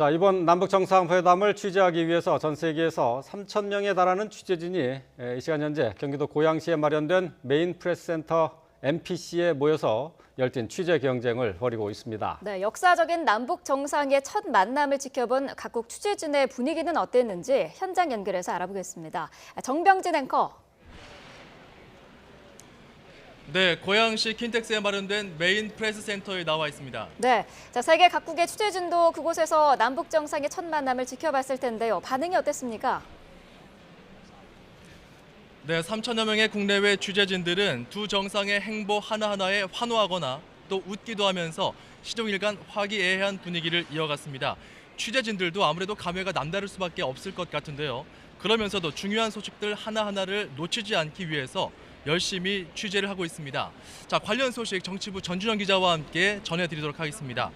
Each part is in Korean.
자, 이번 남북 정상회담을 취재하기 위해서 전 세계에서 3천 명에 달하는 취재진이 이 시간 현재 경기도 고양시에 마련된 메인 프레스센터 MPC에 모여서 열띤 취재 경쟁을 벌이고 있습니다. 네, 역사적인 남북 정상의 첫 만남을 지켜본 각국 취재진의 분위기는 어땠는지 현장 연결해서 알아보겠습니다. 정병진 앵커. 네, 고양시 킨텍스에 마련된 메인 프레스 센터에 나와 있습니다. 네, 자, 세계 각국의 취재진도 그곳에서 남북 정상의 첫 만남을 지켜봤을 텐데요. 반응이 어땠습니까? 네, 3천여 명의 국내외 취재진들은 두 정상의 행보 하나하나에 환호하거나 또 웃기도 하면서 시종일관 화기애애한 분위기를 이어갔습니다. 취재진들도 아무래도 감회가 남다를 수밖에 없을 것 같은데요. 그러면서도 중요한 소식들 하나하나를 놓치지 않기 위해서 열심히 취재를 하고 있습니다. 자, 관련 소식 정치부 전준영 기자와 함께 전해드리도록 하겠습니다.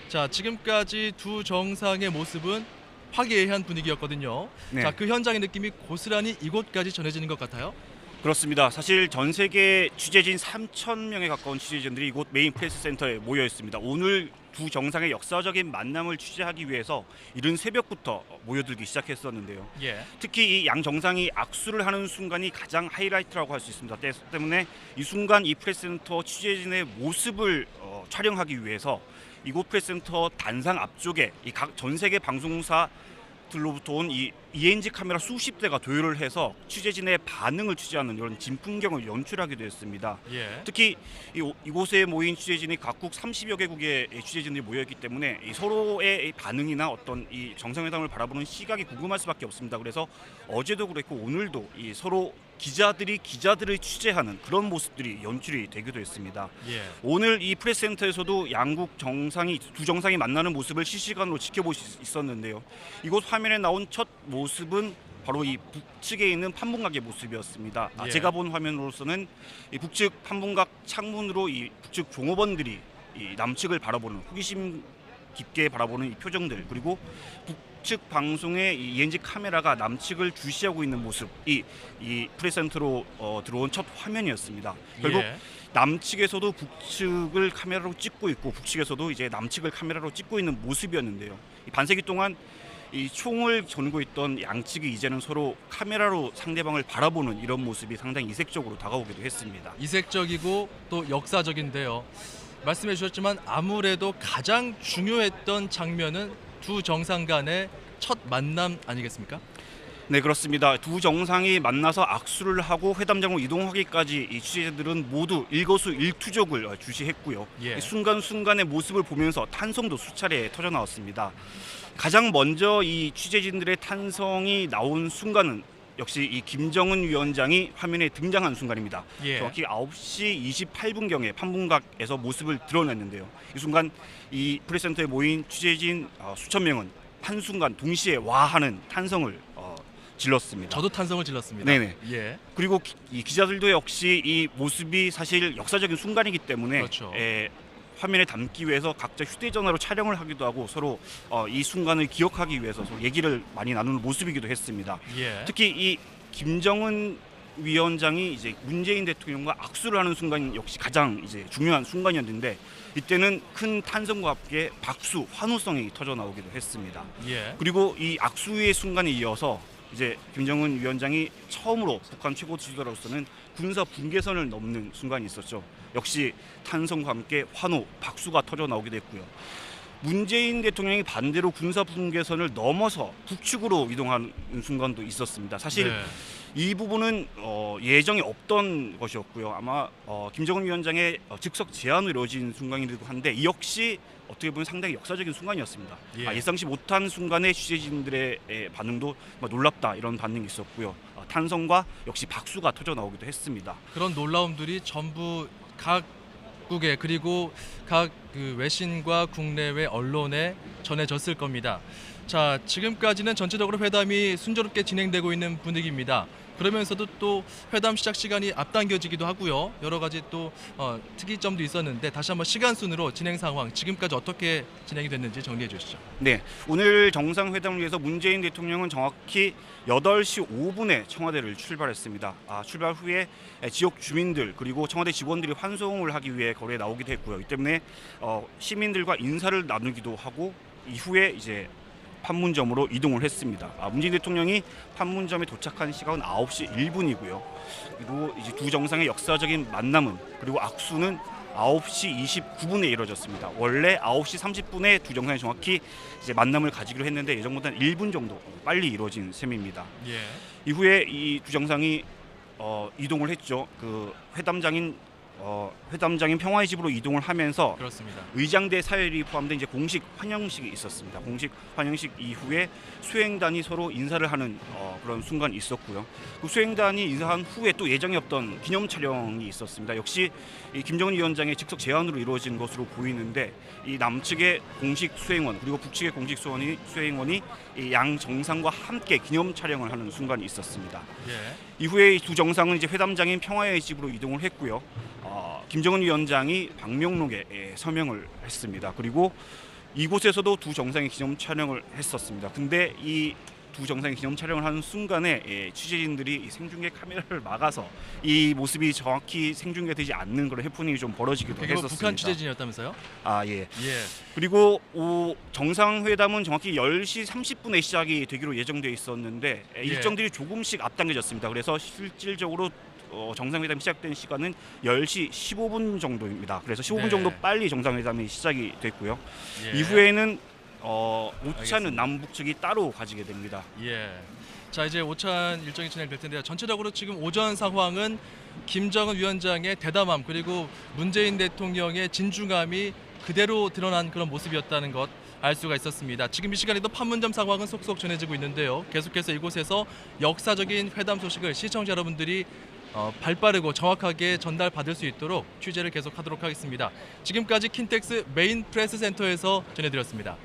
자, 지금까지 두 정상의 모습은 화기애애한 분위기였거든요. 네. 자, 그 현장의 느낌이 고스란히 이곳까지 전해지는 것 같아요. 그렇습니다. 사실 전 세계 취재진 3천 명에 가까운 취재진들이 이곳 메인 프레스 센터에 모여 있습니다. 오늘 두 정상의 역사적인 만남을 취재하기 위해서 이른 새벽부터 모여들기 시작했었는데요. 예. 특히 이 양 정상이 악수를 하는 순간이 가장 하이라이트라고 할 수 있습니다. 때문에 이 순간 이 프레스 센터 취재진의 모습을 촬영하기 위해서 이곳 프레스 센터 단상 앞쪽에 이 각 전 세계 방송사들로부터 온 이 ENG 카메라 수십 대가 도열을 해서 취재진의 반응을 취재하는 이런 진풍경을 연출하기도 했습니다. 예. 특히 이곳에 모인 취재진이 각국 30여 개국의 취재진들이 모여있기 때문에 이 서로의 반응이나 어떤 이 정상회담을 바라보는 시각이 궁금할 수밖에 없습니다. 그래서 어제도 그랬고 오늘도 이 서로 기자들이 기자들을 취재하는 그런 모습들이 연출이 되기도 했습니다. 예. 오늘 이 프레스센터에서도 양국 정상이 두 정상이 만나는 모습을 실시간으로 지켜볼 수 있었는데요. 이곳 화면에 나온 첫 모습은 바로 이 북측에 있는 판문각의 모습이었습니다. 예. 제가 본 화면으로서는 이 북측 판문각 창문으로 이 북측 종업원들이 이 남측을 바라보는 호기심 깊게 바라보는 이 표정들, 그리고 북측 방송의 이 ENG 카메라가 남측을 주시하고 있는 모습이 이 프레스센터로 들어온 첫 화면이었습니다. 결국 예. 남측에서도 북측을 카메라로 찍고 있고 북측에서도 이제 남측을 카메라로 찍고 있는 모습이었는데요. 이 반세기 동안 이 총을 겨누고 있던 양측이 이제는 서로 카메라로 상대방을 바라보는 이런 모습이 상당히 이색적으로 다가오기도 했습니다. 이색적이고 또 역사적인데요. 말씀해 주셨지만 아무래도 가장 중요했던 장면은 두 정상 간의 첫 만남 아니겠습니까? 네, 그렇습니다. 두 정상이 만나서 악수를 하고 회담장으로 이동하기까지 이 취재진들은 모두 일거수일투족을 주시했고요. 예. 이 순간순간의 모습을 보면서 탄성도 수차례 터져 나왔습니다. 가장 먼저 이 취재진들의 탄성이 나온 순간은 역시 이 김정은 위원장이 화면에 등장한 순간입니다. 예. 정확히 9시 28분경에 판문각에서 모습을 드러냈는데요. 이 순간 이 프레스센터에 모인 취재진 수천 명은 한순간 동시에 와 하는 탄성을 질렀습니다. 저도 탄성을 질렀습니다. 네네. 예. 그리고 이 기자들도 역시 이 모습이 사실 역사적인 순간이기 때문에 그렇죠. 화면에 담기 위해서 각자 휴대전화로 촬영을 하기도 하고 서로 이 순간을 기억하기 위해서 서로 얘기를 많이 나누는 모습이기도 했습니다. 예. 특히 이 김정은 위원장이 이제 문재인 대통령과 악수를 하는 순간 역시 가장 이제 중요한 순간이었는데 이때는 큰 탄성과 함께 박수, 환호성이 터져 나오기도 했습니다. 예. 그리고 이 악수의 순간에 이어서 이제 김정은 위원장이 처음으로 북한 최고 지도자로서는 군사 분계선을 넘는 순간이 있었죠. 역시 탄성과 함께 환호, 박수가 터져 나오기도 했고요. 문재인 대통령이 반대로 군사 분계선을 넘어서 북측으로 이동하는 순간도 있었습니다. 사실 네. 이 부분은 예정에 없던 것이었고요. 아마 김정은 위원장의 즉석 제안으로 이루어진 순간이기도 한데 이 역시 어떻게 보면 상당히 역사적인 순간이었습니다. 예. 예상치 못한 순간에 취재진들의 반응도 놀랍다 이런 반응이 있었고요. 탄성과 역시 박수가 터져 나오기도 했습니다. 그런 놀라움들이 전부 각국에 그리고 각 그 외신과 국내외 언론에 전해졌을 겁니다. 자, 지금까지는 전체적으로 회담이 순조롭게 진행되고 있는 분위기입니다. 그러면서도 또 회담 시작 시간이 앞당겨지기도 하고요. 여러 가지 또 특이점도 있었는데 다시 한번 시간 순으로 진행 상황 지금까지 어떻게 진행이 됐는지 정리해 주시죠. 네, 오늘 정상회담을 위해서 문재인 대통령은 정확히 8시 5분에 청와대를 출발했습니다. 출발 후에 지역 주민들 그리고 청와대 직원들이 환송을 하기 위해 거리에 나오기도 했고요. 이 때문에 시민들과 인사를 나누기도 하고 이후에 이제 판문점으로 이동을 했습니다. 문재인 대통령이 판문점에 도착한 시각은 9시 1분이고요. 그리고 이제 두 정상의 역사적인 만남은 그리고 악수는 9시 29분에 이루어졌습니다. 원래 9시 30분에 두 정상이 정확히 이제 만남을 가지기로 했는데 예정보다는 1분 정도 빨리 이루어진 셈입니다. 예. 이후에 이 두 정상이 이동을 했죠. 그 회담장인 평화의 집으로 이동을 하면서 그렇습니다. 의장대 사열이 포함된 이제 공식 환영식이 있었습니다. 공식 환영식 이후에 수행단이 서로 인사를 하는 그런 순간이 있었고요. 그 수행단이 인사한 후에 또 예정이 없던 기념 촬영이 있었습니다. 역시 이 김정은 위원장의 즉석 제안으로 이루어진 것으로 보이는데 이 남측의 공식 수행원 그리고 북측의 공식 수행원이 이 양 정상과 함께 기념 촬영을 하는 순간이 있었습니다. 예. 이후에 이 두 정상은 이제 회담장인 평화의 집으로 이동을 했고요. 김정은 위원장이 방명록에 서명을 했습니다. 그리고 이곳에서도 두 정상이 기념 촬영을 했었습니다. 근데 이 두 정상이 기념 촬영을 하는 순간에 취재진들이 생중계 카메라를 막아서 이 모습이 정확히 생중계되지 않는 그런 해프닝이 좀 벌어지기도 그게 했었습니다. 북한 취재진이었다면서요? 예. 예. 그리고 정상회담은 정확히 10시 30분에 시작이 되기로 예정돼 있었는데 일정들이 조금씩 앞당겨졌습니다. 그래서 실질적으로 정상회담이 시작된 시간은 10시 15분 정도입니다. 그래서 15분 네. 정도 빨리 정상회담이 시작이 됐고요. 예. 이후에는 오찬은 알겠습니다. 남북 측이 따로 가지게 됩니다. 예. 자, 이제 오찬 일정이 진행될 텐데요. 전체적으로 지금 오전 상황은 김정은 위원장의 대담함 그리고 문재인 대통령의 진중함이 그대로 드러난 그런 모습이었다는 것 알 수가 있었습니다. 지금 이 시간에도 판문점 상황은 속속 전해지고 있는데요. 계속해서 이곳에서 역사적인 회담 소식을 시청자 여러분들이 발빠르고 정확하게 전달받을 수 있도록 취재를 계속하도록 하겠습니다. 지금까지 킨텍스 메인 프레스 센터에서 전해드렸습니다.